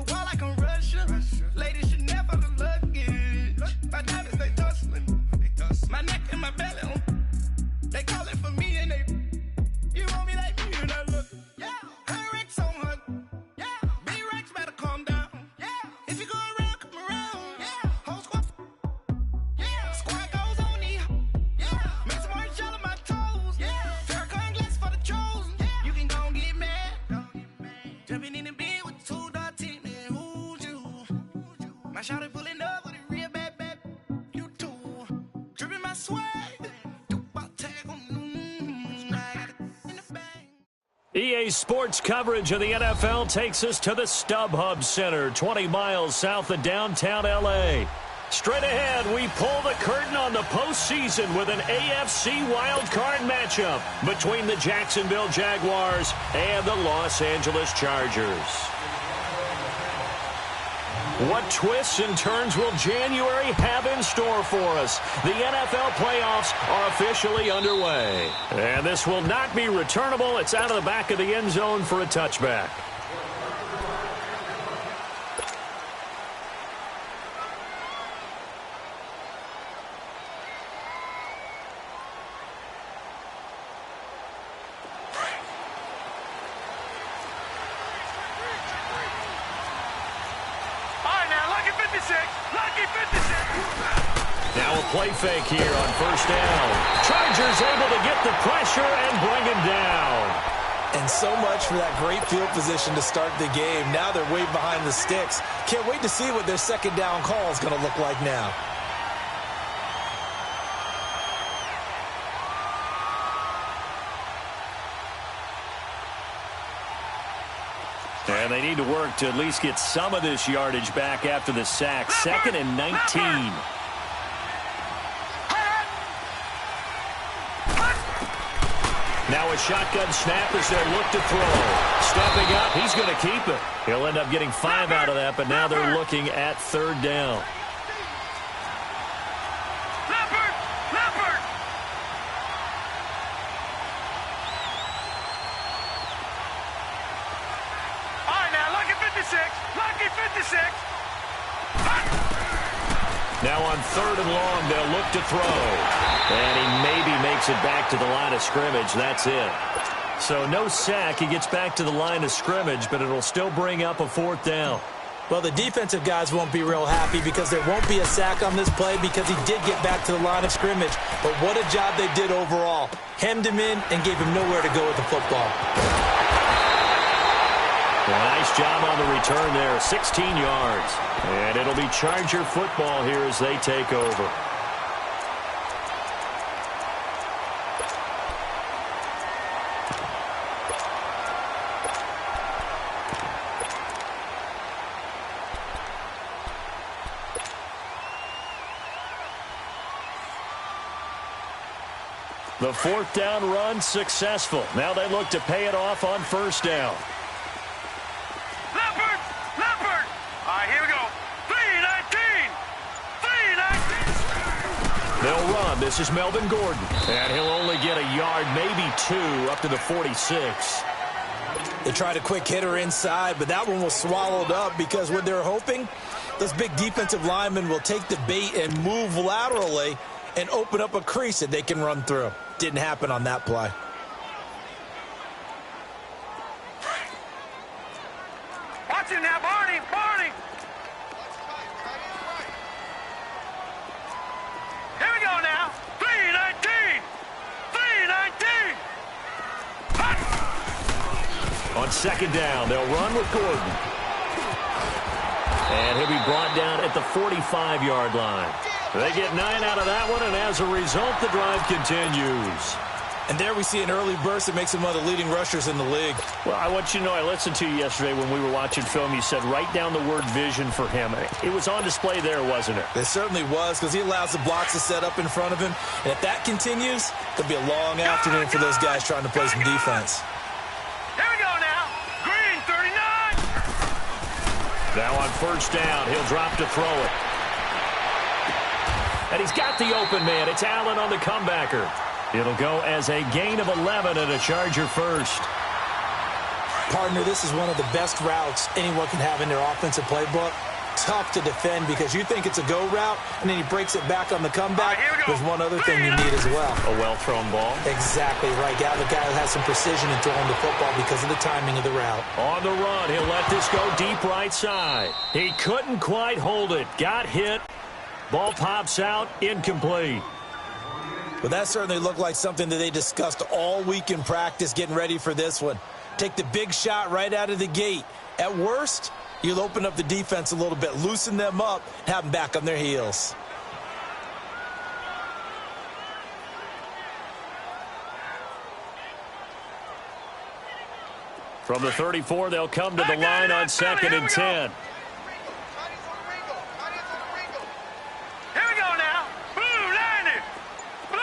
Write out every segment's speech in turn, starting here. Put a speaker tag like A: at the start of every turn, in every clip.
A: the wall like I'm Russian. Ladies should never the luggage. My diamonds, they tussling. My neck and my belly on. They call it for me and they. You want me like me and I look. Yeah. Her Rex on her. Yeah. B-Rex better calm down. Yeah. If you go around, come around. Yeah. Whole squad. Yeah. Squad goes on me. Yeah. Make some orange gel on my toes. Yeah. Terracotta glass for the chosen. Yeah. You can go and get mad. Jumping in the bed with 2 dark teeth, man. Who's you? My shawty pulling up with a real bad. You too. Dripping my swag.
B: EA Sports coverage of the NFL takes us to the StubHub Center, 20 miles south of downtown L.A. Straight ahead, we pull the curtain on the postseason with an AFC wildcard matchup between the Jacksonville Jaguars and the Los Angeles Chargers. What twists and turns will January have in store for us? The NFL playoffs are officially underway. And this will not be returnable. It's out of the back of the end zone for a touchback. Now a play fake here on first down. Chargers able to get the pressure and bring him down.
C: And so much for that great field position to start the game. Now they're way behind the sticks. Can't wait to see what their second down call is going to look like now.
B: And they need to work to at least get some of this yardage back after the sack. 2nd and 19. Now a shotgun snap as they look to throw. Stepping up, he's going to keep it. He'll end up getting 5 out of that, but now they're looking at 3rd down. Now on 3rd and long, they'll look to throw. And he maybe makes it back to the line of scrimmage. That's it. So no sack. He gets back to the line of scrimmage, but it'll still bring up a 4th down.
C: Well, the defensive guys won't be real happy because there won't be a sack on this play because he did get back to the line of scrimmage. But what a job they did overall. Hemmed him in and gave him nowhere to go with the football.
B: Well, nice job on the return there, 16 yards. And it'll be Charger football here as they take over. The 4th down run successful. Now they look to pay it off on 1st down. They'll run. This is Melvin Gordon. And he'll only get a yard, maybe 2, up to the 46.
C: They tried a quick hitter inside, but that one was swallowed up because what they're hoping, those big defensive linemen will take the bait and move laterally and open up a crease that they can run through. Didn't happen on that play.
D: Watch it now, Barney! Barney! Here we go now. 3-19! 3-19!
B: On 2nd down, they'll run with Gordon. And he'll be brought down at the 45-yard line. They get 9 out of that one, and as a result, the drive continues.
C: And there we see an early burst that makes him one of the leading rushers in the league.
B: Well, I want you to know, I listened to you yesterday when we were watching film. You said write down the word vision for him. It was on display there, wasn't it?
C: It certainly was, because he allows the blocks to set up in front of him. And if that continues, it'll be a long afternoon for those guys trying to play some defense.
D: Here we go now. Green, 39.
B: Now on 1st down, he'll drop to throw it. And he's got the open man. It's Allen on the comebacker. It'll go as a gain of 11 and a Charger first.
C: Partner, this is one of the best routes anyone can have in their offensive playbook. Tough to defend because you think it's a go route, and then he breaks it back on the comeback. There's one other thing you need as well.
B: A well-thrown ball.
C: Exactly right. Got the guy who has some precision in throwing the football because of the timing of the route.
B: On the run, he'll let this go deep right side. He couldn't quite hold it. Got hit. Ball pops out. Incomplete.
C: Well, that certainly looked like something that they discussed all week in practice getting ready for this one. Take the big shot right out of the gate. At worst, you'll open up the defense a little bit, loosen them up, have them back on their heels.
B: From the 34, they'll come to the line on 2nd and 10.
D: Here we go now. Blue 90. Blue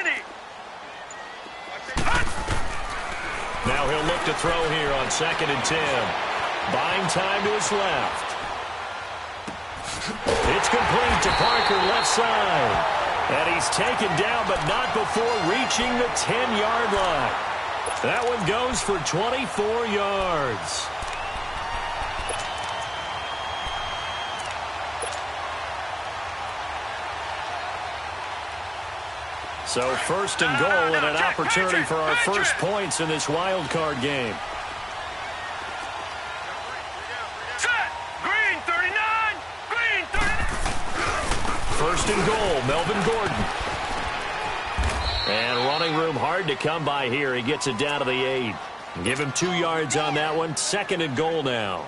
D: 90.
B: Now he'll look to throw here on 2nd and 10. Buying time to his left. It's complete to Parker, left side. And he's taken down, but not before reaching the 10-yard line. That one goes for 24 yards. So 1st and goal and an opportunity for our first points in this wild card game.
D: Set. Green 39. Green 39.
B: 1st and goal, Melvin Gordon. And running room hard to come by here. He gets it down to the 8. Give him 2 yards on that one. 2nd and goal now.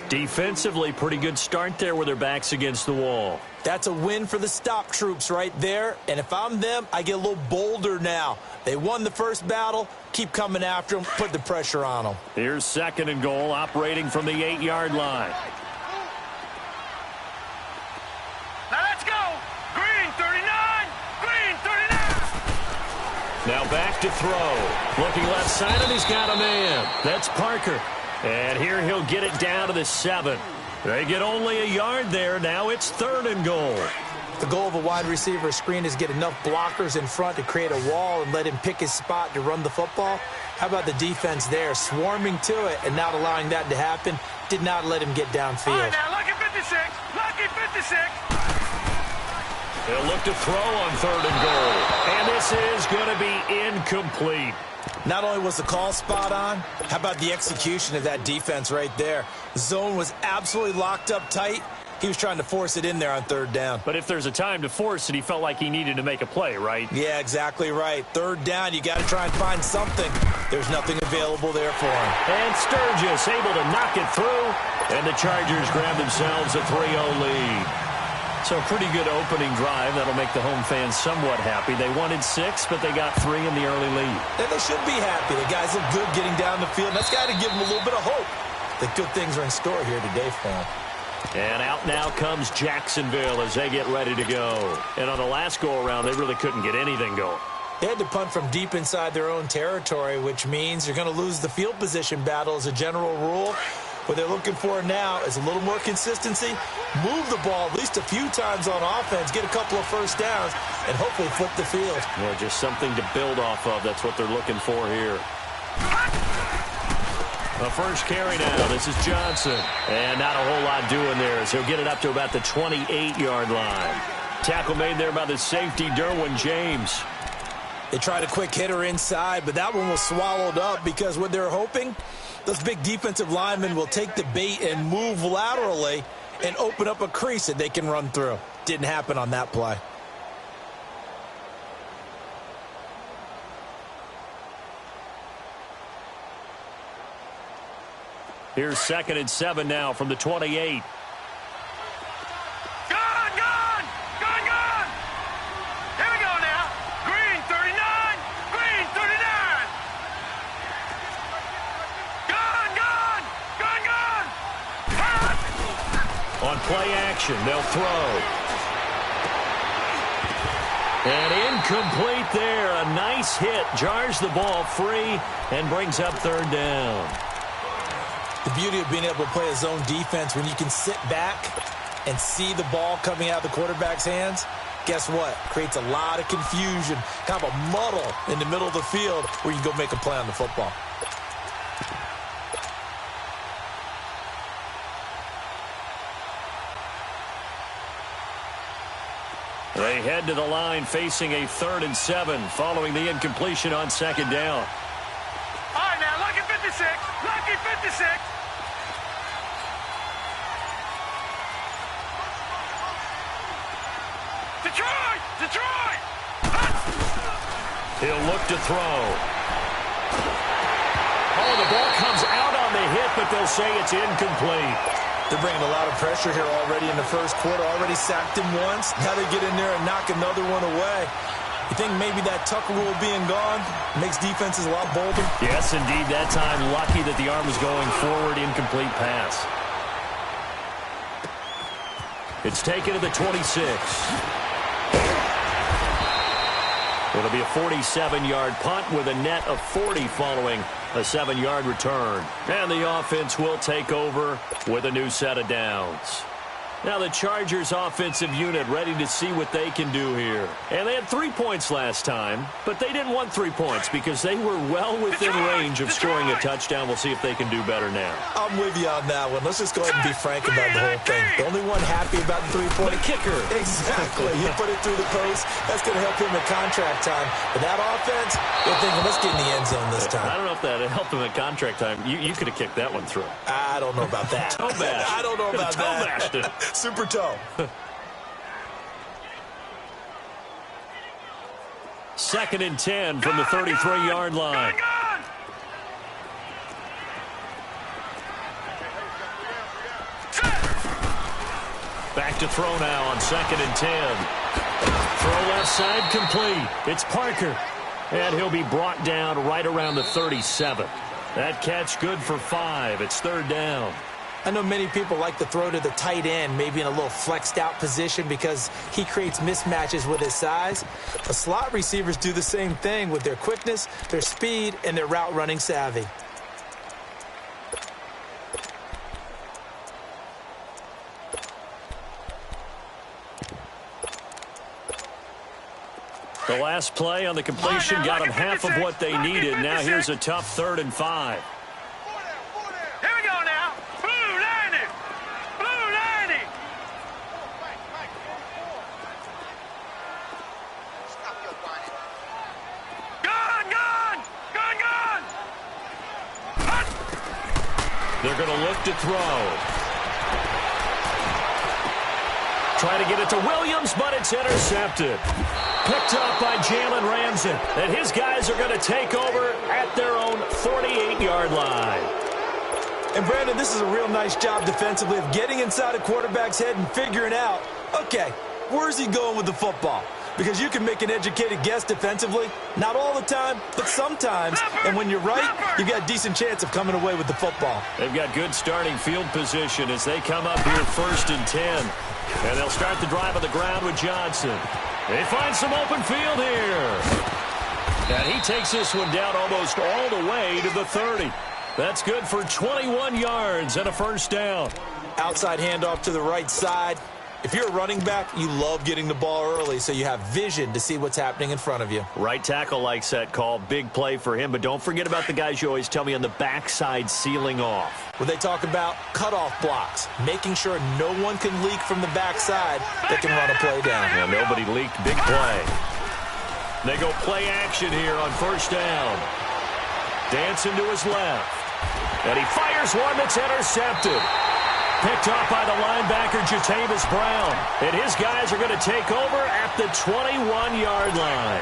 B: Defensively, pretty good start there with their backs against the wall.
C: That's a win for the stop troops right there. And if I'm them, I get a little bolder now. They won the first battle. Keep coming after them. Put the pressure on them.
B: Here's 2nd and goal, operating from the 8-yard line.
D: Now let's go. Green 39. Green 39.
B: Now back to throw. Looking left side, and he's got a man. That's Parker. And here he'll get it down to the 7. They get only a yard there. Now it's 3rd and goal.
C: The goal of a wide receiver screen is get enough blockers in front to create a wall and let him pick his spot to run the football. How about the defense there, swarming to it and not allowing that to happen? Did not let him get downfield.
D: All right, now, lucky 56. Lucky 56.
B: They'll look to throw on 3rd and goal. And this is going to be incomplete.
C: Not only was the call spot on, how about the execution of that defense right there? The zone was absolutely locked up tight. He was trying to force it in there on 3rd down.
B: But if there's a time to force it, he felt like he needed to make a play, right?
C: Yeah, exactly right. 3rd down, you got to try and find something. There's nothing available there for him.
B: And Sturgis able to knock it through. And the Chargers grab themselves a 3-0 lead. So a pretty good opening drive. That'll make the home fans somewhat happy. They wanted 6, but they got 3 in the early lead.
C: And they should be happy. The guys look good getting down the field. That's got to give them a little bit of hope that good things are in store here today for them.
B: And out now comes Jacksonville as they get ready to go. And on the last go-around, they really couldn't get anything going.
C: They had to punt from deep inside their own territory, which means you're going to lose the field position battle as a general rule. What they're looking for now is a little more consistency, move the ball at least a few times on offense, get a couple of first downs, and hopefully flip the field.
B: Yeah, just something to build off of. That's what they're looking for here. A first carry now. This is Johnson. And not a whole lot doing there as he'll get it up to about the 28-yard line. Tackle made there by the safety, Derwin James.
C: They tried a quick hitter inside, but that one was swallowed up because what they're hoping, those big defensive linemen will take the bait and move laterally and open up a crease that they can run through. Didn't happen on that play.
B: Here's 2nd and 7 now from the 28. On play action, they'll throw. And incomplete there. A nice hit. Jars the ball free and brings up 3rd down.
C: The beauty of being able to play a zone defense when you can sit back and see the ball coming out of the quarterback's hands, guess what? Creates a lot of confusion, kind of a muddle in the middle of the field where you go make a play on the football.
B: They head to the line facing a 3rd and 7 following the incompletion on 2nd down.
D: All right, now, lucky 56. Lucky 56. Detroit! Detroit!
B: He'll look to throw. Oh, the ball comes out on the hit, but they'll say it's incomplete.
C: They're bringing a lot of pressure here already in the first quarter. Already sacked him once. Now they get in there and knock another one away. You think maybe that Tucker rule being gone makes defenses a lot bolder?
B: Yes, indeed. That time, lucky that the arm was going forward. Incomplete pass. It's taken to the 26. It'll be a 47-yard punt with a net of 40 following a 7-yard return. And the offense will take over with a new set of downs. Now the Chargers offensive unit ready to see what they can do here. And they had 3 points last time, but they didn't want 3 points because they were well within range of scoring a touchdown. We'll see if they can do better now.
C: I'm with you on that one. Let's just go ahead and be frank about the whole thing. The only one happy about the 3-point
B: kicker.
C: Exactly. He put it through the post. That's going to help him at contract time. But that offense, they're thinking, let's get in the end zone this time.
B: I don't know if that helped him at contract time. You could have kicked that one through.
C: I don't know about that.
B: Toe bash.
C: I don't know about that.
B: Toe bashed it.
C: Super toe.
B: 2nd and 10 from the 33-yard line. Back to throw now on 2nd and 10. Throw left side complete. It's Parker. And he'll be brought down right around the 37. That catch good for 5. It's 3rd down.
C: I know many people like to throw to the tight end, maybe in a little flexed out position because he creates mismatches with his size. The slot receivers do the same thing with their quickness, their speed, and their route running savvy.
B: The last play on the completion got them half of what they needed. Now here's a tough 3rd and 5.
D: Here we go now. Blue 90. Blue 90. Gun, gun. Gun, gun.
B: They're going to look to throw. Try to get it to Williams, but it's intercepted. Picked up by Jalen Ramsey. And his guys are going to take over at their own 48-yard line.
C: And, Brandon, this is a real nice job defensively of getting inside a quarterback's head and figuring out, okay, where's he going with the football? Because you can make an educated guess defensively. Not all the time, but sometimes. And when you're right, you've got a decent chance of coming away with the football.
B: They've got good starting field position as they come up here 1st and 10. And they'll start the drive on the ground with Johnson. They find some open field here. And he takes this one down almost all the way to the 30. That's good for 21 yards and a 1st down.
C: Outside handoff to the right side. If you're a running back, you love getting the ball early so you have vision to see what's happening in front of you.
B: Right tackle likes that call. Big play for him. But don't forget about the guys you always tell me on the backside sealing off.
C: When they talk about cutoff blocks, making sure no one can leak from the backside that can run a play down.
B: Yeah, nobody leaked. Big play. They go play action here on 1st down. Dancing to his left. And he fires one that's intercepted. Picked off by the linebacker, Jatavis Brown. And his guys are going to take over at the 21-yard line.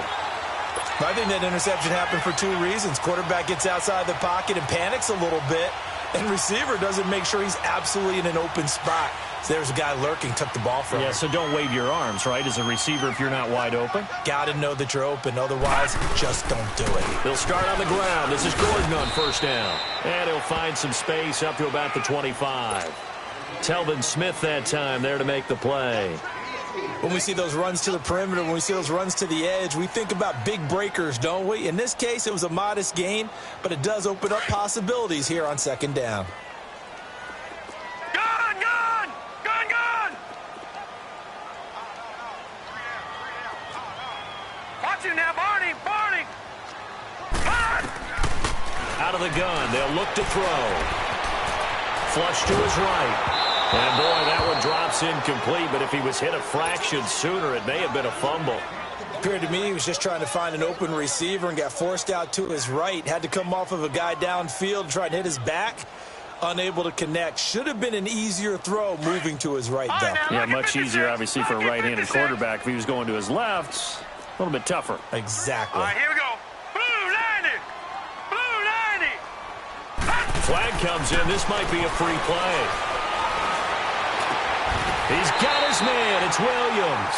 C: I think that interception happened for 2 reasons. Quarterback gets outside the pocket and panics a little bit. And receiver doesn't make sure he's absolutely in an open spot. So there's a guy lurking, took the ball from him.
B: Yeah, so don't wave your arms, right, as a receiver if you're not wide open.
C: Got to know that you're open. Otherwise, just don't do it.
B: They'll start on the ground. This is Gordon on 1st down. And he'll find some space up to about the 25. Telvin Smith that time there to make the play.
C: When we see those runs to the perimeter, when we see those runs to the edge, we think about big breakers, don't we? In this case, it was a modest gain, but it does open up possibilities here on 2nd down.
D: Gun, gun. Gun, gun. Watch him now, Barney. Barney. Run.
B: Out of the gun, they'll look to throw. Flush to his right. And boy, that one drops incomplete, but if he was hit a fraction sooner, it may have been a fumble.
C: Appeared to me he was just trying to find an open receiver and got forced out to his right. Had to come off of a guy downfield, try to hit his back. Unable to connect. Should have been an easier throw moving to his right, though.
B: Yeah, much easier, obviously, for a right-handed quarterback. If he was going to his left, a little bit tougher.
C: Exactly.
D: All right, here we go. Blue 90. Blue 90.
B: Flag comes in. This might be a free play. He's got his man. It's Williams.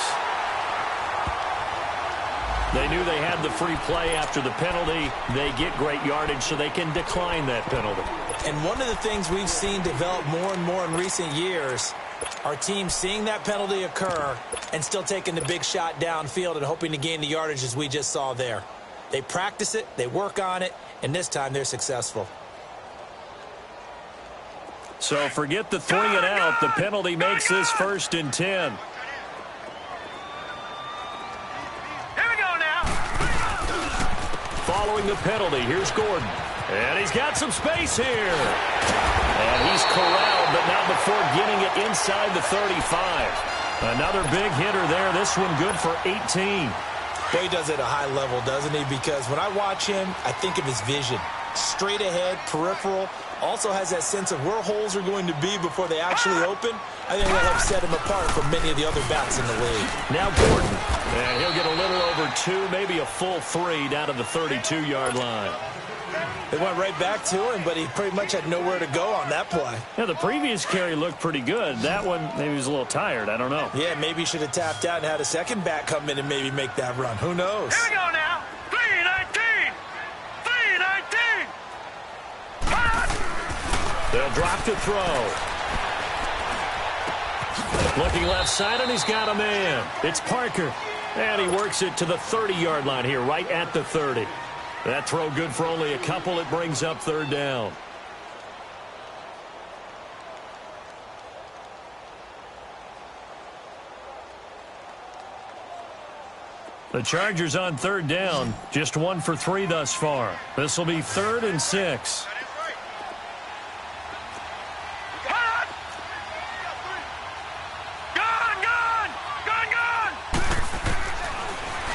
B: They knew they had the free play after the penalty. They get great yardage, so they can decline that penalty.
C: And one of the things we've seen develop more and more in recent years, our team seeing that penalty occur and still taking the big shot downfield and hoping to gain the yardage as we just saw there. They practice it, they work on it, and this time they're successful.
B: So forget the 3 and out. The penalty makes this 1st and 10. Following the penalty, here's Gordon. And he's got some space here. And he's corralled, but not before getting it inside the 35. Another big hitter there. This one good for 18.
C: Boy, he does it at a high level, doesn't he? Because when I watch him, I think of his vision. Straight ahead, peripheral. Also has that sense of where holes are going to be before they actually open. I think that helps set him apart from many of the other backs in the league.
B: Now Gordon. And he'll get a little over 2, maybe a full 3 down to the 32-yard line.
C: They went right back to him, but he pretty much had nowhere to go on that play.
B: Yeah, the previous carry looked pretty good. That one, maybe he was a little tired. I don't know.
C: Yeah, maybe he should have tapped out and had a second back come in and maybe make that run. Who knows?
D: Here we go now. 3-19. 3-19.
B: They'll drop to throw. Looking left side, and he's got a man. It's Parker. And he works it to the 30-yard line here, right at the 30. That throw good for only a couple. It brings up 3rd down. The Chargers on 3rd down. Just 1 for 3 thus far. This will be 3rd and 6.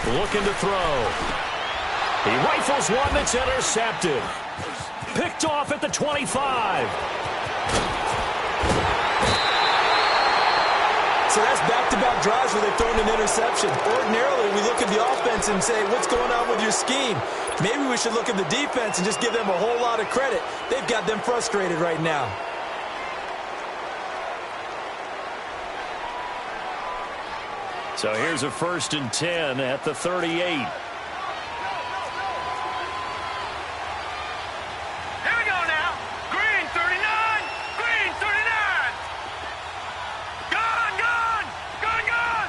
B: Looking to throw. He rifles one that's intercepted. Picked off at the 25.
C: So that's back-to-back drives where they've thrown an interception. Ordinarily, we look at the offense and say, what's going on with your scheme? Maybe we should look at the defense and just give them a whole lot of credit. They've got them frustrated right now.
B: So here's a 1st and 10 at the 38.
D: Here we go now. Green 39. Green 39. Gone, gone. Gone, gone.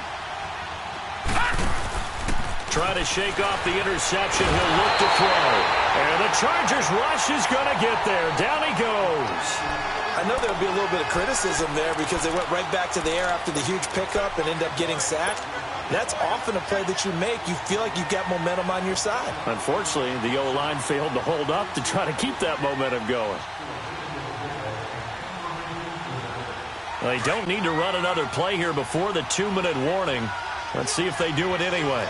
B: Trying to shake off the interception. He'll look to throw. And the Chargers rush is going to get there. Down he goes.
C: I know there'll be a little bit of criticism there because they went right back to the air after the huge pickup and end up getting sacked. That's often a play that you make. You feel like you've got momentum on your side.
B: Unfortunately, the O-line failed to hold up to try to keep that momentum going. They don't need to run another play here before the 2-minute warning. Let's see if they do it anyway.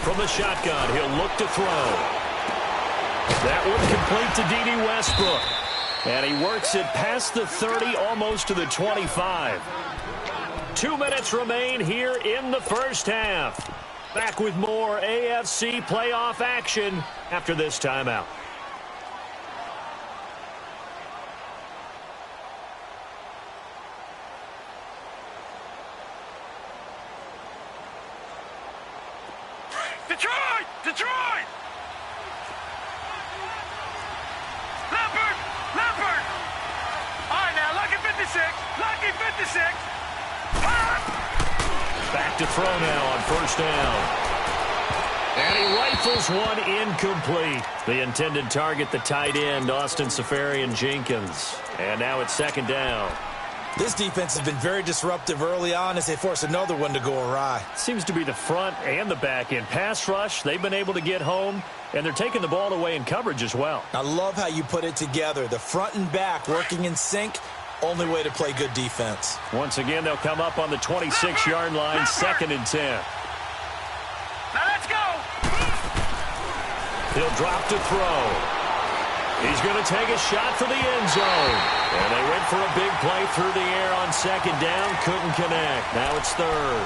B: From the shotgun, he'll look to throw. That one complete to D.D. Westbrook. And he works it past the 30, almost to the 25. 2 minutes remain here in the first half. Back with more AFC playoff action after this timeout.
D: Detroit! Detroit! Leopard! Leopard! All right, now, Lucky 56. Lucky 56.
B: Back to throw now on 1st down. And he rifles one incomplete. The intended target, the tight end, Austin Seferian-Jenkins. And now it's 2nd down.
C: This defense has been very disruptive early on as they force another one to go awry.
B: Seems to be the front and the back end. Pass rush, they've been able to get home, and they're taking the ball away in coverage as well.
C: I love how you put it together. The front and back working in sync, only way to play good defense.
B: Once again, they'll come up on the 26-yard line, 2nd and 10.
D: Now let's go.
B: He'll drop to throw. He's going to take a shot for the end zone. And they went for a big play through the air on 2nd down. Couldn't connect. Now it's 3rd.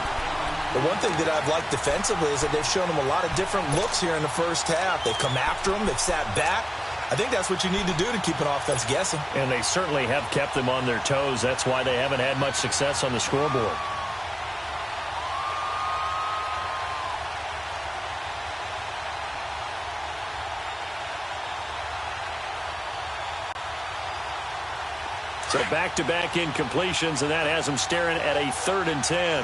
C: The one thing that I've liked defensively is that they've shown them a lot of different looks here in the first half. They've come after them. They've sat back. I think that's what you need to do to keep an offense guessing.
B: And they certainly have kept them on their toes. That's why they haven't had much success on the scoreboard. So back-to-back incompletions, and that has them staring at a 3rd and 10.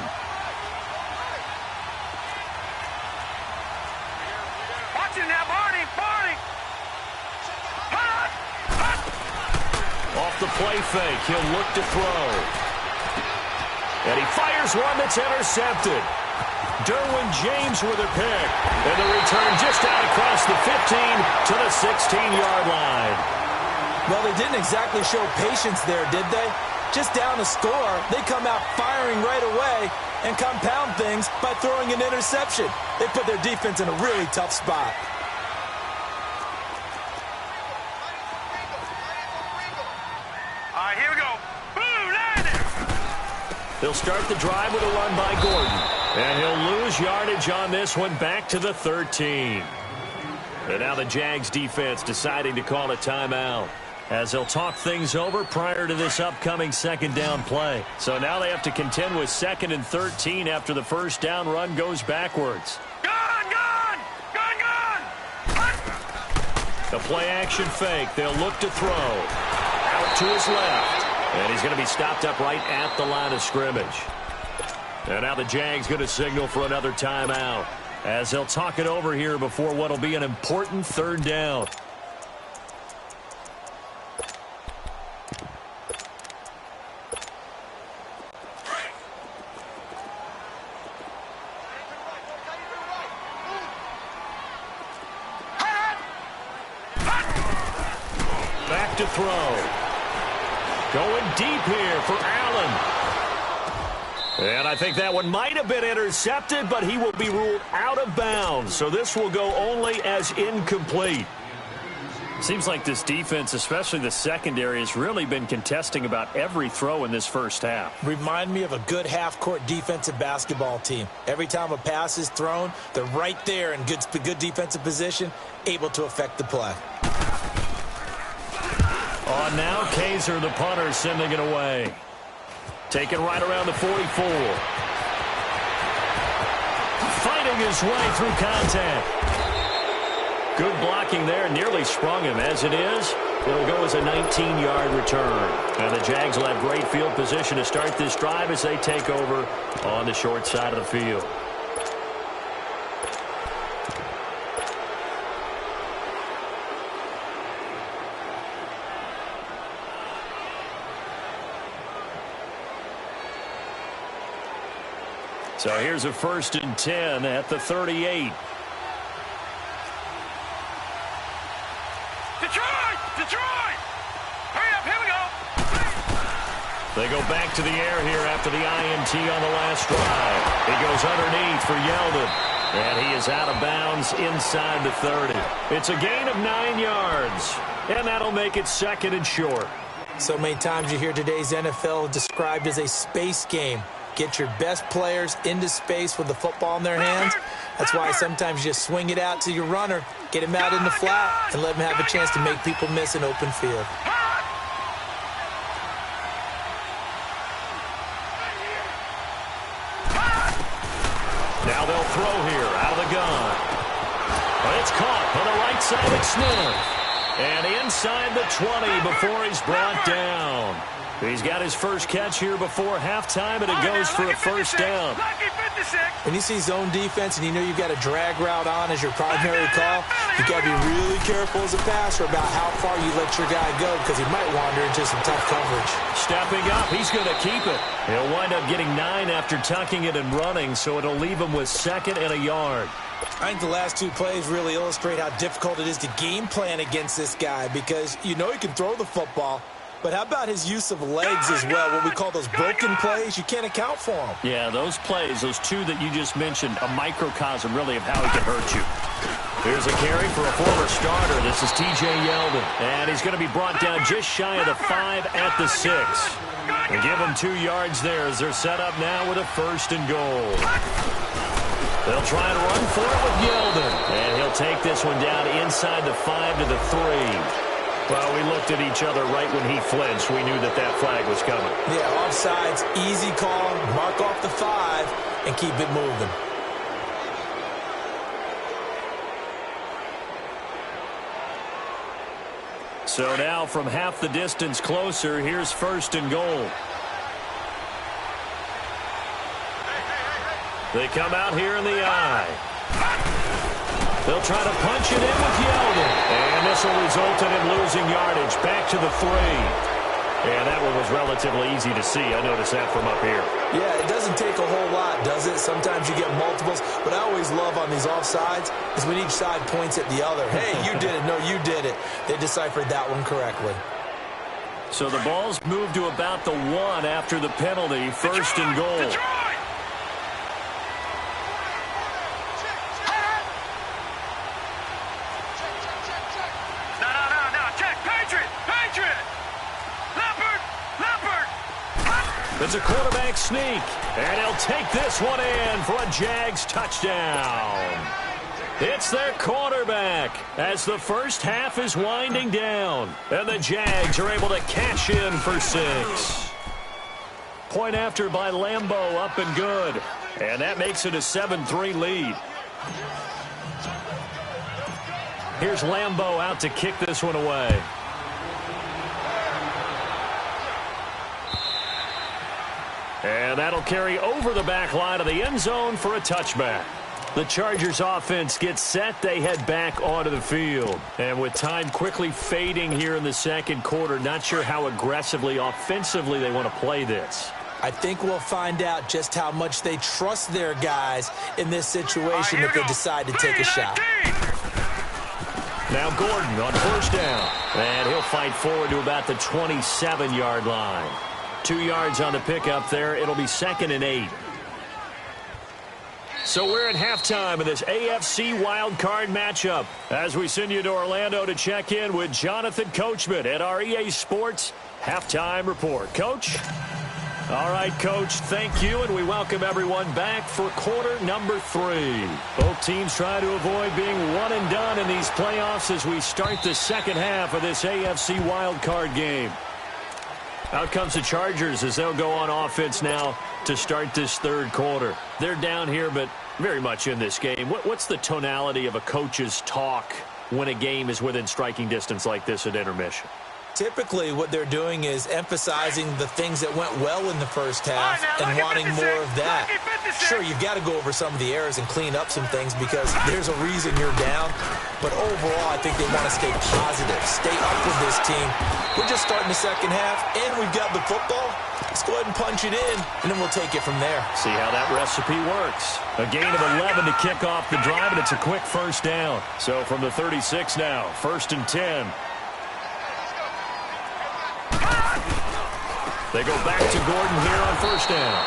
D: Watch it now, Barney.
B: Off the play fake, he'll look to throw. And he fires one that's intercepted. Derwin James with a pick. And the return just out across the 15 to the 16-yard line.
C: Well, they didn't exactly show patience there, did they? Just down a score, they come out firing right away and compound things by throwing an interception. They put their defense in a really tough spot.
D: All right, here we go. Boom, landing.
B: They'll start the drive with a run by Gordon. And he'll lose yardage on this one back to the 13. And now the Jags defense deciding to call a timeout, as they'll talk things over prior to this upcoming 2nd down play. So now they have to contend with 2nd and 13 after the first down run goes backwards.
D: Gone!
B: The play action fake. They'll look to throw. Out to his left. And he's going to be stopped up right at the line of scrimmage. And now the Jags going to signal for another timeout, as they'll talk it over here before what will be an important 3rd down. Back to throw. Going deep here for Allen. And I think that one might have been intercepted, but he will be ruled out of bounds. So this will go only as incomplete. Seems like this defense, especially the secondary, has really been contesting about every throw in this first half.
C: Remind me of a good half-court defensive basketball team. Every time a pass is thrown, they're right there in good defensive position, able to affect the play.
B: On now, Kaiser, the punter, sending it away. Taken right around the 44. Fighting his way through contact. Good blocking there. Nearly sprung him. As it is, it'll go as a 19-yard return. And the Jags will have great field position to start this drive as they take over on the short side of the field. So here's a 1st and 10 at the 38.
D: Detroit! Hurry up, here we go!
B: They go back to the air here after the INT on the last drive. He goes underneath for Yeldon. And he is out of bounds inside the 30. It's a gain of 9 yards. And that'll make it 2nd and short.
C: So many times you hear today's NFL described as a space game. Get your best players into space with the football in their hands. That's why sometimes you just swing it out to your runner, get him out in the flat, and let him have a chance to make people miss an open field.
B: Now they'll throw here out of the gun. But it's caught on the right side of Smith. And inside the 20 before he's brought down. He's got his first catch here before halftime, and it goes for a first down.
D: Lucky 56!
C: When you see zone defense and you know you've got a drag route on as your primary call, you got to be really careful as a passer about how far you let your guy go because he might wander into some tough coverage.
B: Stepping up, he's going to keep it. He'll wind up getting 9 after tucking it and running, so it'll leave him with 2nd and a yard.
C: I think the last 2 plays really illustrate how difficult it is to game plan against this guy because you know he can throw the football, but how about his use of legs as well? What we call those broken plays, you can't account for them.
B: Yeah, those plays, those 2 that you just mentioned, a microcosm really of how he can hurt you. Here's a carry for a former starter. This is T.J. Yeldon, and he's going to be brought down just shy of the 5 at the 6. And give him 2 yards there as they're set up now with a 1st and goal. They'll try and run for it with Yeldon, and he'll take this one down inside the 5 to the 3. Well, we looked at each other right when he flinched. We knew that that flag was coming.
C: Yeah, offsides, easy call, mark off the 5, and keep it moving.
B: So now from half the distance closer, here's 1st and goal. They come out here in the eye. They'll try to punch it in with Yeldon. And this will result in him losing yardage back to the 3. And that one was relatively easy to see. I noticed that from up here.
C: Yeah, it doesn't take a whole lot, does it? Sometimes you get multiples. But I always love on these offsides is when each side points at the other. Hey, you did it. No, you did it. They deciphered that one correctly.
B: So the ball's moved to about the 1 after the penalty. 1st and goal. It's a quarterback sneak, and he'll take this one in for a Jags touchdown. It's their quarterback as the first half is winding down, and the Jags are able to cash in for 6. Point after by Lambeau, up and good, and that makes it a 7-3 lead. Here's Lambeau out to kick this one away. And that'll carry over the back line of the end zone for a touchback. The Chargers offense gets set. They head back onto the field. And with time quickly fading here in the 2nd quarter, not sure how aggressively, offensively they want to play this.
C: I think we'll find out just how much they trust their guys in this situation if they decide to take a shot.
B: Now Gordon on 1st down. And he'll fight forward to about the 27-yard line. 2 yards on the pickup there. It'll be 2nd and 8. So we're at halftime of this AFC wildcard matchup as we send you to Orlando to check in with Jonathan Coachman at our EA Sports Halftime Report. Coach? All right, Coach, thank you, and we welcome everyone back for quarter number 3. Both teams try to avoid being one and done in these playoffs as we start the 2nd half of this AFC wildcard game. Out comes the Chargers as they'll go on offense now to start this 3rd quarter. They're down here, but very much in this game. What's the tonality of a coach's talk when a game is within striking distance like this at intermission?
C: Typically, what they're doing is emphasizing the things that went well in the first half and wanting more of that. Sure, you've got to go over some of the errors and clean up some things because there's a reason you're down. But overall, I think they want to stay positive, stay up with this team. We're just starting the 2nd half, and we've got the football. Let's go ahead and punch it in, and then we'll take it from there.
B: See how that recipe works. A gain of 11 to kick off the drive, and it's a quick 1st down. So from the 36 now, 1st and 10. They go back to Gordon here on 1st down.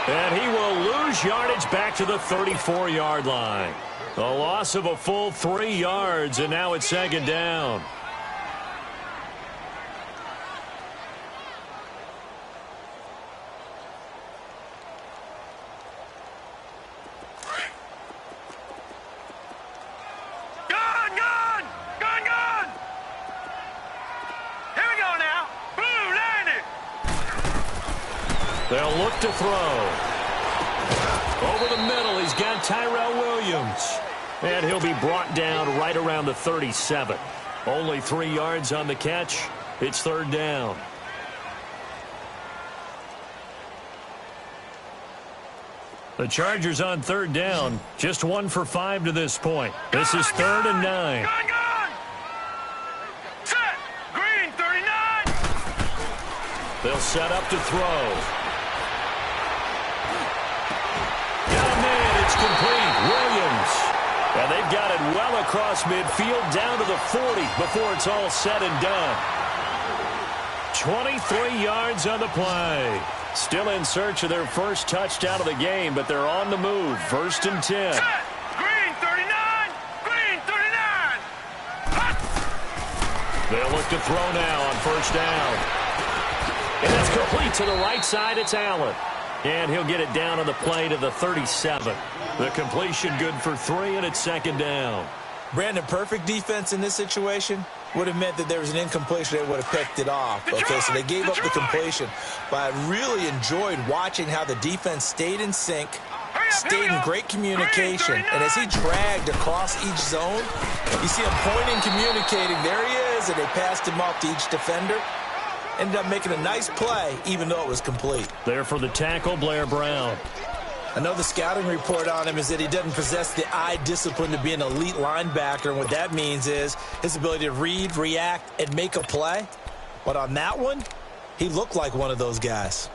B: And he will lose yardage back to the 34-yard line. A loss of a full 3 yards, and now it's 2nd down. They'll look to throw. Over the middle, he's got Tyrell Williams. And he'll be brought down right around the 37. Only 3 yards on the catch. It's 3rd down. The Chargers on third down, just 1 for 5 to this point. This is 3rd and 9.
D: Gone. Set. Green, 39.
B: They'll set up to throw. Got a man, it's complete. Williams. And they've got it well across midfield down to the 40 before it's all said and done. 23 yards on the play. Still in search of their first touchdown of the game, but they're on the move. 1st and 10.
D: Set. Green, 39. Green, 39. Hot.
B: They'll look to throw now on 1st down. And that's complete to the right side. It's Allen. And he'll get it down on the play to the 37. The completion good for 3, and it's 2nd down.
C: Brandon, perfect defense in this situation would have meant that there was an incompletion. They would have picked it off. Okay, so they gave up the completion. But I really enjoyed watching how the defense stayed in sync, stayed in great communication. And as he dragged across each zone, you see him pointing, communicating. There he is, and they passed him off to each defender. Ended up making a nice play, even though it was complete.
B: There for the tackle, Blair Brown.
C: Another scouting report on him is that he doesn't possess the eye discipline to be an elite linebacker. And what that means is his ability to read, react, and make a play. But on that one, he looked like one of those guys.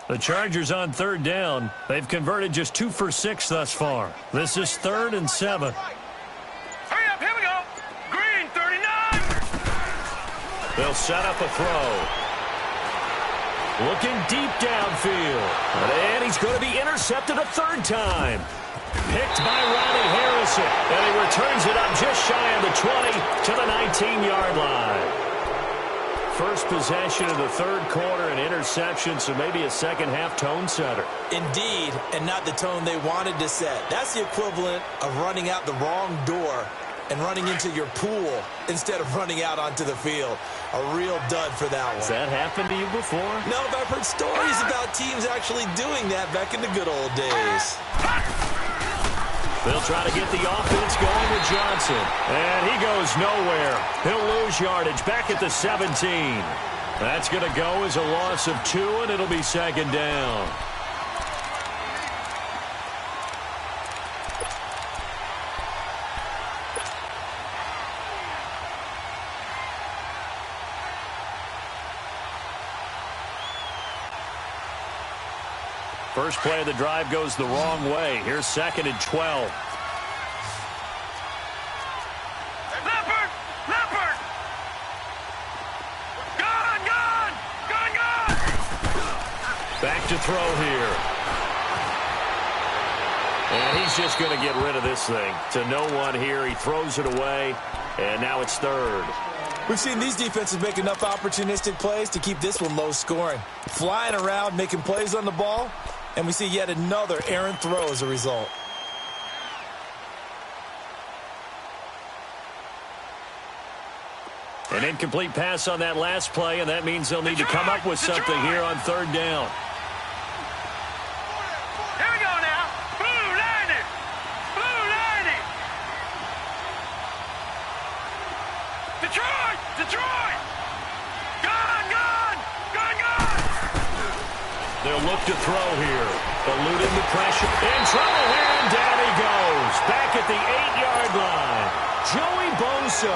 B: The Chargers on 3rd down. They've converted just 2 for 6 thus far. This is 3rd and 7.
D: Hurry up, here we go. Green, 39.
B: They'll set up a throw. Looking deep downfield. And he's going to be intercepted a 3rd time. Picked by Ronnie Harrison. And he returns it up just shy of the 20 to the 19-yard line. First possession of the 3rd quarter, an interception, so maybe a second-half tone setter.
C: Indeed, and not the tone they wanted to set. That's the equivalent of running out the wrong door and running into your pool instead of running out onto the field. A real dud for that one.
B: Has that happened to you before?
C: No, but I've heard stories about teams actually doing that back in the good old days.
B: They'll try to get the offense going with Johnson. And he goes nowhere. He'll lose yardage back at the 17. That's going to go as a loss of 2, and it'll be 2nd down. First play of the drive goes the wrong way. Here's 2nd and 12.
D: Leopard! Gone!
B: Back to throw here. And he's just going to get rid of this thing. To no one here. He throws it away. And now it's 3rd.
C: We've seen these defenses make enough opportunistic plays to keep this one low scoring. Flying around, making plays on the ball. And we see yet another errant throw as a result.
B: An incomplete pass on that last play, and that means they'll need to come up with something here on 3rd down.
D: Here we go now. Blue 90. Detroit! Gone!
B: They'll look to throw here. Eluding the pressure. In trouble here, and down he goes. Back at the 8-yard line. Joey Bosa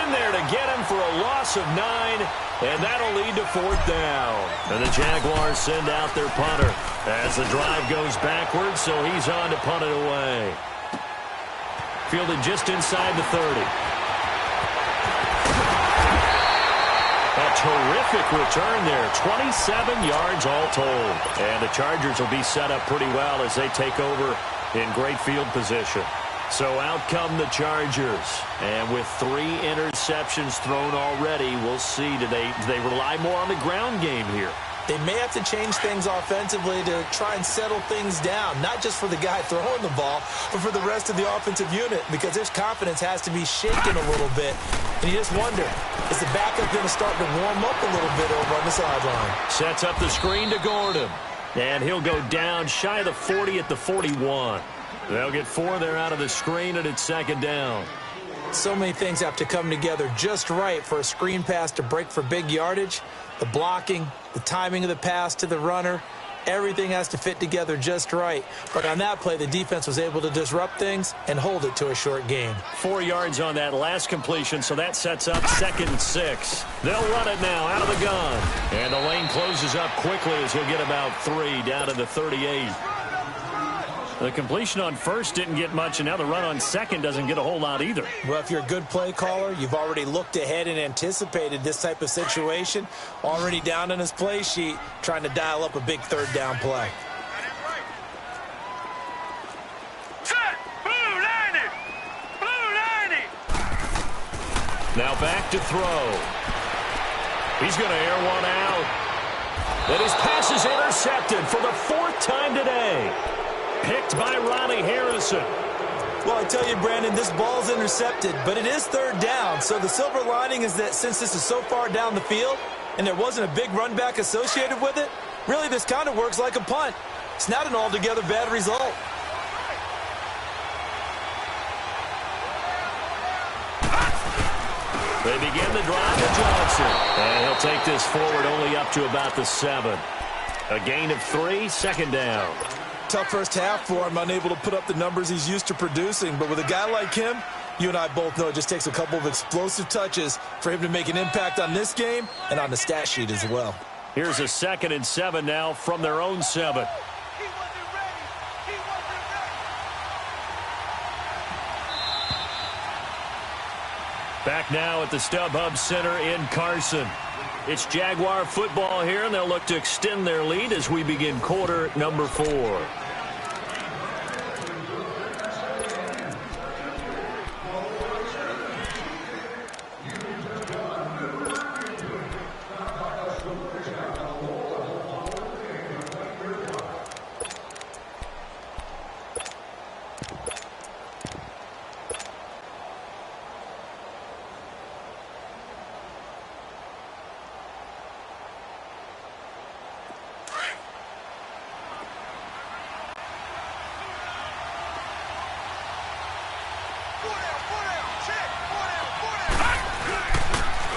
B: in there to get him for a loss of 9, and that'll lead to 4th down. And the Jaguars send out their punter as the drive goes backwards, so he's on to punt it away. Fielded just inside the 30. A terrific return there. 27 yards all told. And the Chargers will be set up pretty well as they take over in great field position. So out come the Chargers. And with 3 interceptions thrown already, we'll see. Do they rely more on the ground game here?
C: They may have to change things offensively to try and settle things down, not just for the guy throwing the ball, but for the rest of the offensive unit, because his confidence has to be shaken a little bit. And you just wonder, is the backup going to start to warm up a little bit over on the sideline?
B: Sets up the screen to Gordon. And he'll go down shy of the 40 at the 41. They'll get 4 there out of the screen, and it's 2nd down.
C: So many things have to come together just right for a screen pass to break for big yardage. The blocking, the timing of the pass to the runner, everything has to fit together just right. But on that play, the defense was able to disrupt things and hold it to a short gain.
B: 4 yards on that last completion, so that sets up 2nd and 6. They'll run it now out of the gun. And the lane closes up quickly as he'll get about 3 down to the 38. The completion on first didn't get much, and now the run on second doesn't get a whole lot either.
C: Well, if you're a good play caller, you've already looked ahead and anticipated this type of situation. Already down on his play sheet, trying to dial up a big third down play.
D: Set! Blue 90! Blue 90!
B: Now back to throw. He's going to air one out. And his pass is intercepted for the 4th time today. Picked by Ronnie Harrison.
C: Well, I tell you, Brandon, this ball's intercepted, but it is third down. So the silver lining is that since this is so far down the field and there wasn't a big run back associated with it, really this kind of works like a punt. It's not an altogether bad result.
B: They begin the drive to Johnson. And he'll take this forward only up to about the 7. A gain of 3, 2nd down.
C: Tough first half for him, unable to put up the numbers he's used to producing. But with a guy like him, you and I both know it just takes a couple of explosive touches for him to make an impact on this game and on the stat sheet as well.
B: Here's a 2nd and 7 now from their own 7. Back now at the StubHub Center in Carson. It's Jaguar football here, and they'll look to extend their lead as we begin quarter number 4.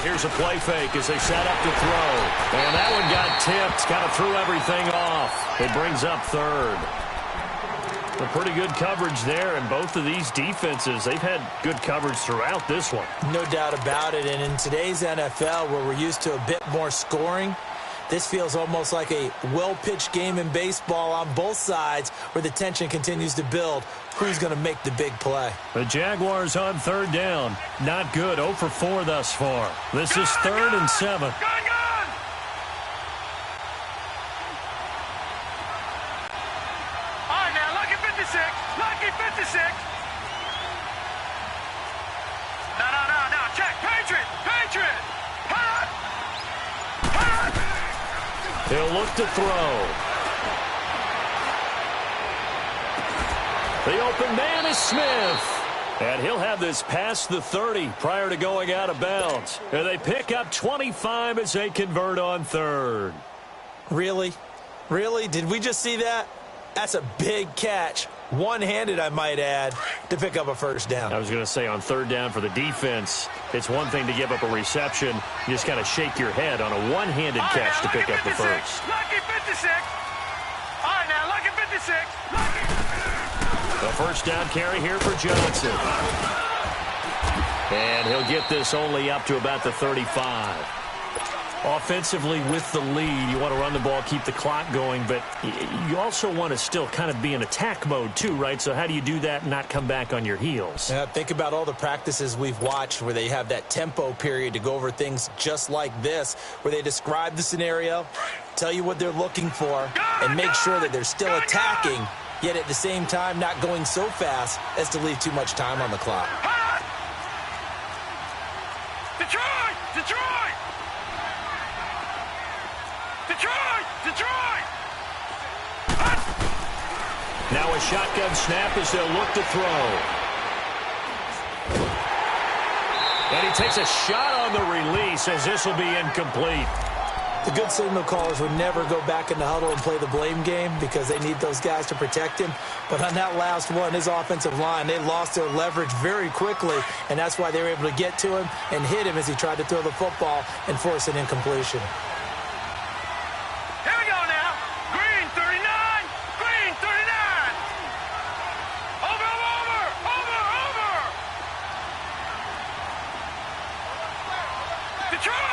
B: Here's a play fake as they set up to throw. And that one got tipped, kind of threw everything off. It brings up 3rd. A pretty good coverage there, and both of these defenses, they've had good coverage throughout this one.
C: No doubt about it, and in today's NFL, where we're used to a bit more scoring, this feels almost like a well-pitched game in baseball on both sides where the tension continues to build. Who's going to make the big play?
B: The Jaguars on 3rd down. Not good. 0 for 4 thus far. This is 3rd and 7.
D: Gun! All right, now, lucky 56. Lucky 56. No. Check. Patriot. Hot!
B: He'll look to throw. The open man is Smith. And he'll have this past the 30 prior to going out of bounds. And they pick up 25 as they convert on 3rd.
C: Really? Really? Did we just see that? That's a big catch. One-handed, I might add, to pick up a first down.
B: I was going to say on 3rd down for the defense, it's one thing to give up a reception. You just kind of shake your head on a one-handed catch to pick up the first.
D: Lucky 56. All right, now, lucky 56.
B: The first down carry here for Johnson. And he'll get this only up to about the 35. Offensively with the lead, you want to run the ball, keep the clock going, but you also want to still kind of be in attack mode too, right? So how do you do that and not come back on your heels?
C: Yeah, think about all the practices we've watched where they have that tempo period to go over things just like this, where they describe the scenario, tell you what they're looking for, and make sure that they're still attacking, yet at the same time not going so fast as to leave too much time on the clock.
D: Detroit!
B: Now a shotgun snap as they'll look to throw. And he takes a shot on the release as this will be incomplete.
C: The good signal callers would never go back in the huddle and play the blame game because they need those guys to protect him. But on that last one, his offensive line, they lost their leverage very quickly, and that's why they were able to get to him and hit him as he tried to throw the football and force an incompletion.
D: Here we go now. Green 39. Green 39. Over. Detroit.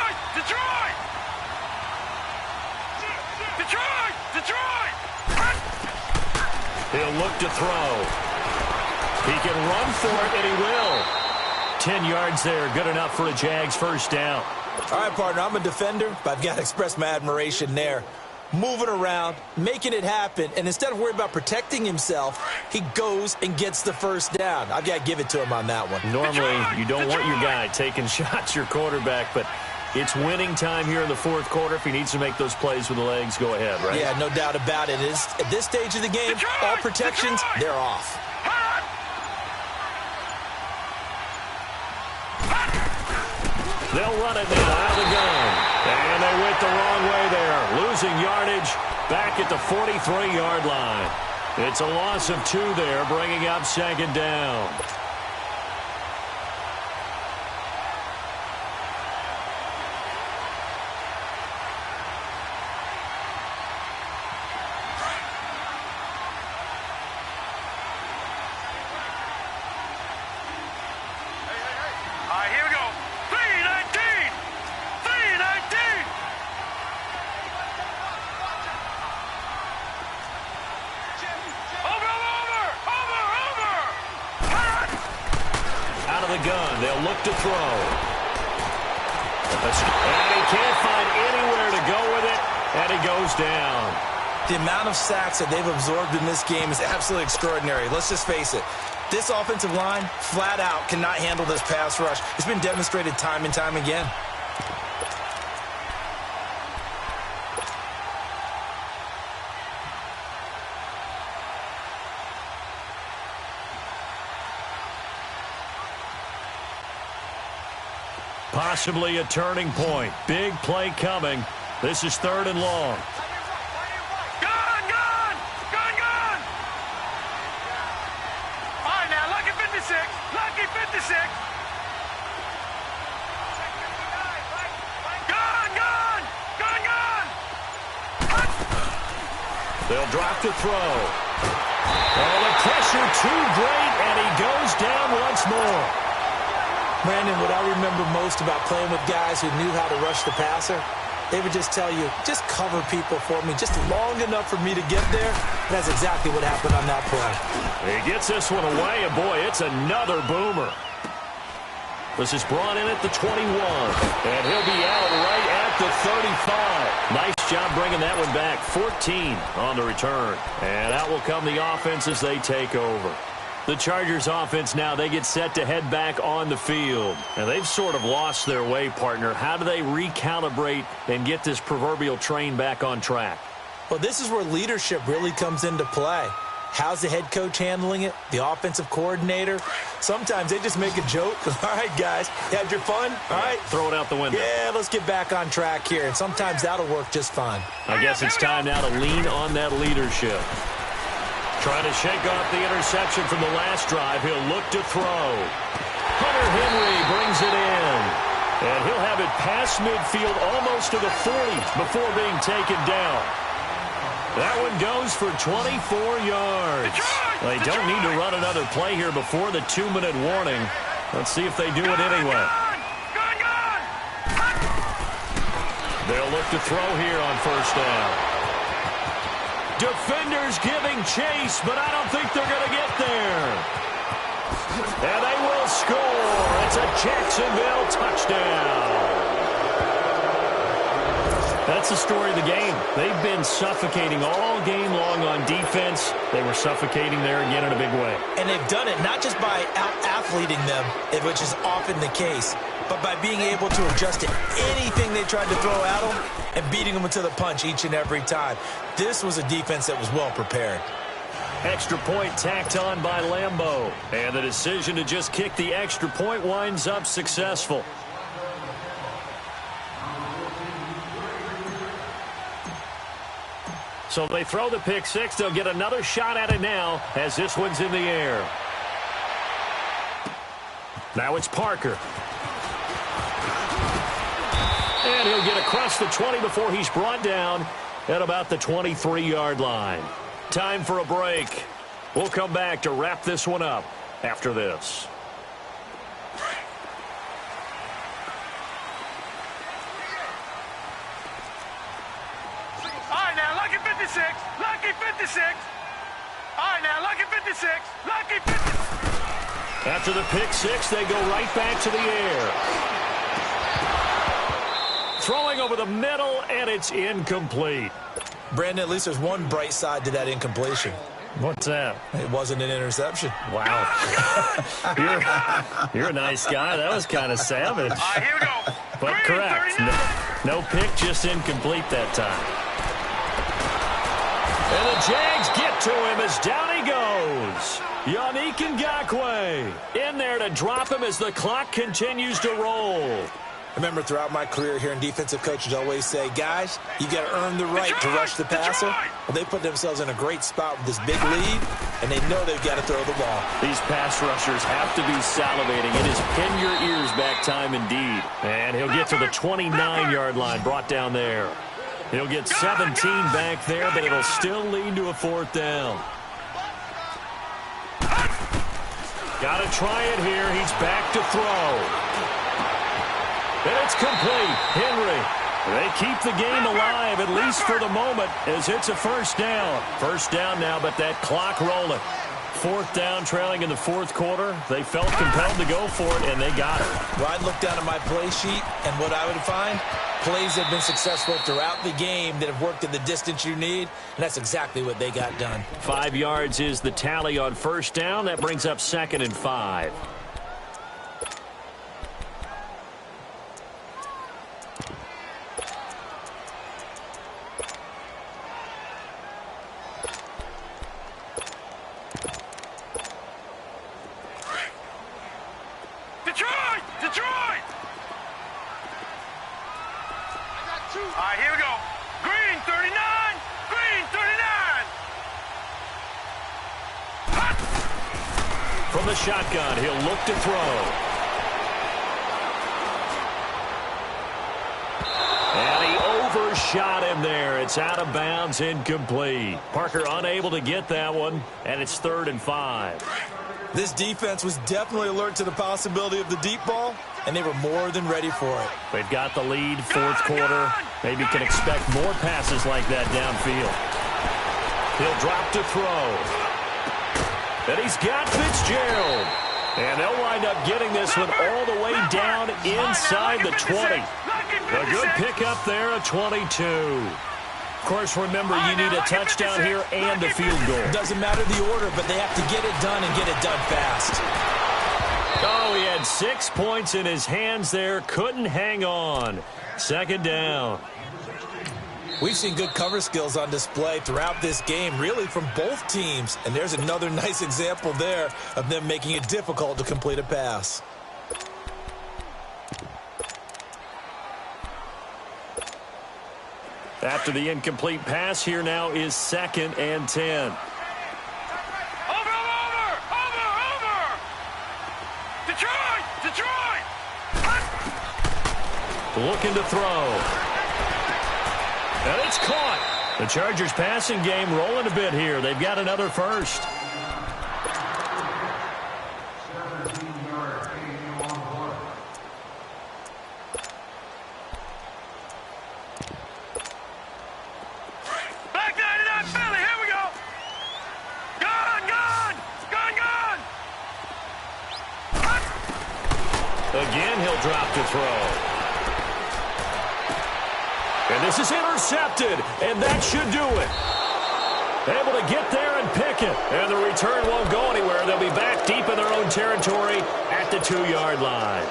B: He'll look to throw. He can run for it, and he will. 10 yards there, good enough for a Jags first down.
C: All right, partner, I'm a defender, but I've got to express my admiration there. Moving around, making it happen, and instead of worrying about protecting himself, he goes and gets the first down. I've got to give it to him on that one.
B: Normally, you don't want your guy taking shots, your quarterback, but it's winning time here in the fourth quarter. If he needs to make those plays with the legs, go ahead, right?
C: Yeah, no doubt about it. At this stage of the game, all protections, they're off.
B: They'll run it now out of the gun. And they went the wrong way there. Losing yardage back at the 43-yard line. It's a loss of 2 there, bringing up second down. Gun. They'll look to throw. And he can't find anywhere to go with it, and he goes down.
C: The amount of sacks that they've absorbed in this game is absolutely extraordinary. Let's just face it. This offensive line, flat out, cannot handle this pass rush. It's been demonstrated time and time again.
B: Possibly a turning point. Big play coming. This is 3rd and long.
D: Gun! All right, now, lucky 56. Lucky 56. Gun!
B: They'll drop to throw. Oh, the pressure too great, and he goes down once more.
C: Brandon, what I remember most about playing with guys who knew how to rush the passer, they would just tell you, just cover people for me just long enough for me to get there. And that's exactly what happened on that play.
B: He gets this one away, and boy, it's another boomer. This is brought in at the 21, and he'll be out right at the 35. Nice job bringing that one back. 14 on the return. And out will come the offense as they take over. The Chargers offense now, they get set to head back on the field. And they've sort of lost their way, partner. How do they recalibrate and get this proverbial train back on track?
C: Well, this is where leadership really comes into play. How's the head coach handling it? The offensive coordinator? Sometimes they just make a joke. All right, guys, you had your fun? All right.
B: Throw it out the window.
C: Yeah, let's get back on track here. And sometimes that'll work just fine.
B: I guess it's time now to lean on that leadership. Trying to shake off the interception from the last drive. He'll look to throw. Hunter Henry brings it in. And he'll have it past midfield almost to the 40 before being taken down. That one goes for 24 yards. They don't need to run another play here before the 2-minute warning. Let's see if they do it anyway. They'll look to throw here on first down. Defenders giving chase, but I don't think they're going to get there. And they will score. It's a Jacksonville touchdown. That's the story of the game. They've been suffocating all game long on defense. They were suffocating there again in a big way.
C: And they've done it not just by out-athleting them, which is often the case, but by being able to adjust to anything they tried to throw at them and beating them to the punch each and every time. This was a defense that was well prepared.
B: Extra point tacked on by Lambeau. And the decision to just kick the extra point winds up successful. So they throw the pick six. They'll get another shot at it now as this one's in the air. Now it's Parker. And he'll get across the 20 before he's brought down at about the 23-yard line. Time for a break. We'll come back to wrap this one up after this.
D: All right, now, lucky 56. Lucky 56. All right, now, lucky 56. Lucky 56.
B: After the pick six, they go right back to the air. Throwing over the middle, and it's incomplete.
C: Brandon, at least there's one bright side to that incompletion.
B: What's that?
C: It wasn't an interception.
B: Wow. you're a nice guy. That was kind of savage.
D: All right, here we go.
B: But
D: Green,
B: correct. No pick, just incomplete that time. And the Jags get to him as down he goes. Yannick Ngakoue in there to drop him as the clock continues to roll.
C: Remember, throughout my career here in defensive coaches always say, guys, you got to earn the right to rush the passer. Well, they put themselves in a great spot with this big lead, and they know they've got to throw the ball.
B: These pass rushers have to be salivating. It is pin your ears back time indeed. And he'll get to the 29-yard line, brought down there. He'll get 17 back there, but it'll still lead to a fourth down. Got to try it here. He's back to throw. And it's complete. Henry. They keep the game alive, at least for the moment, as it's a first down. First down now, but that clock rolling. Fourth down, trailing in the fourth quarter. They felt compelled to go for it, and they got it.
C: Well, I'd look down at my play sheet, and what I would find, plays that have been successful throughout the game that have worked in the distance you need, and that's exactly what they got done.
B: 5 yards is the tally on first down. That brings up 2nd and 5.
D: Detroit! All right, here we go. Green, 39. Green, 39.
B: From the shotgun, he'll look to throw. And he overshot him there. It's out of bounds, incomplete. Parker unable to get that one, and it's 3rd and 5.
C: This defense was definitely alert to the possibility of the deep ball, and they were more than ready for it.
B: They've got the lead, fourth quarter. Maybe can expect more passes like that downfield. He'll drop to throw. And he's got Fitzgerald. And they'll wind up getting this one all the way down inside the 20. A good pickup there, a 22. Of course, remember, you need a touchdown here and a field goal.
C: Doesn't matter the order, but they have to get it done and get it done fast.
B: Oh, he had 6 points in his hands there. Couldn't hang on. 2nd down.
C: We've seen good cover skills on display throughout this game, really from both teams. And there's another nice example there of them making it difficult to complete a pass.
B: After the incomplete pass, here now is 2nd and 10.
D: Over! Detroit!
B: Looking to throw. And it's caught. The Chargers passing game rolling a bit here. They've got another first. Again, he'll drop to throw. And this is intercepted, and that should do it. Able to get there and pick it. And the return won't go anywhere. They'll be back deep in their own territory at the 2-yard line.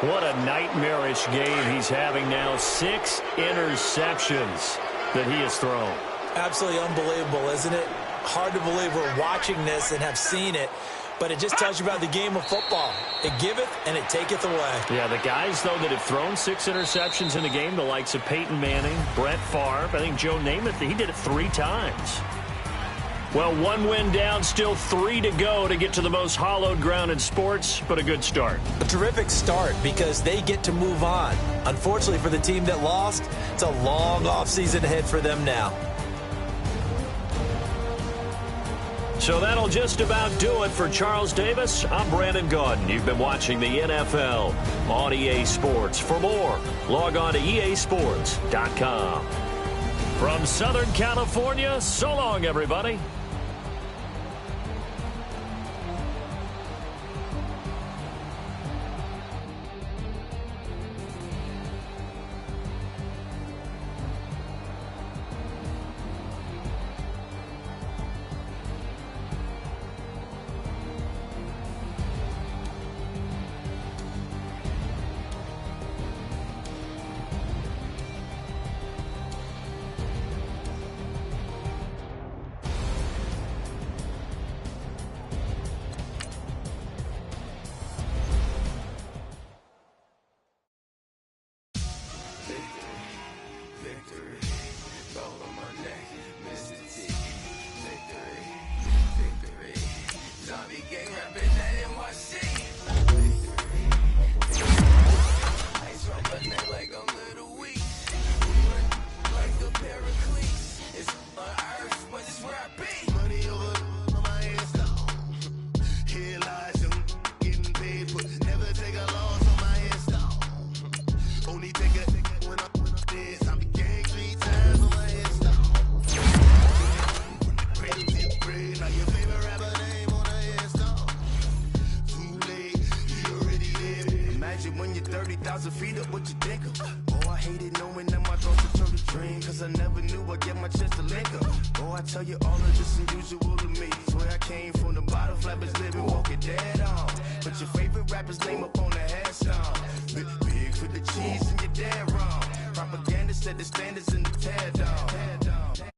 B: What a nightmarish game he's having now. 6 interceptions that he has thrown.
C: Absolutely unbelievable, isn't it? Hard to believe we're watching this and have seen it. but it just tells you about the game of football. It giveth and it taketh away.
B: Yeah, the guys, though, that have thrown 6 interceptions in a game, the likes of Peyton Manning, Brett Favre, I think Joe Namath, he did it 3 times. Well, 1 win down, still 3 to go to get to the most hallowed ground in sports, but a good start.
C: A terrific start because they get to move on. Unfortunately for the team that lost, it's a long offseason ahead for them now.
B: So that'll just about do it for Charles Davis. I'm Brandon Gaudin. You've been watching the NFL on EA Sports. For more, log on to easports.com. From Southern California, so long, everybody.
A: When you're 30,000 feet up, what you think of? Oh, I hated knowing that my thoughts would turn to dream, cause I never knew I'd get my chance to link up. Oh, I tell you all of this unusual to me. Swear I came from the bottom, flappers living, walking dead on. But your favorite rapper's name up on the headstone. Big for the cheese and you're dead wrong. Propaganda set the standards in the tear down.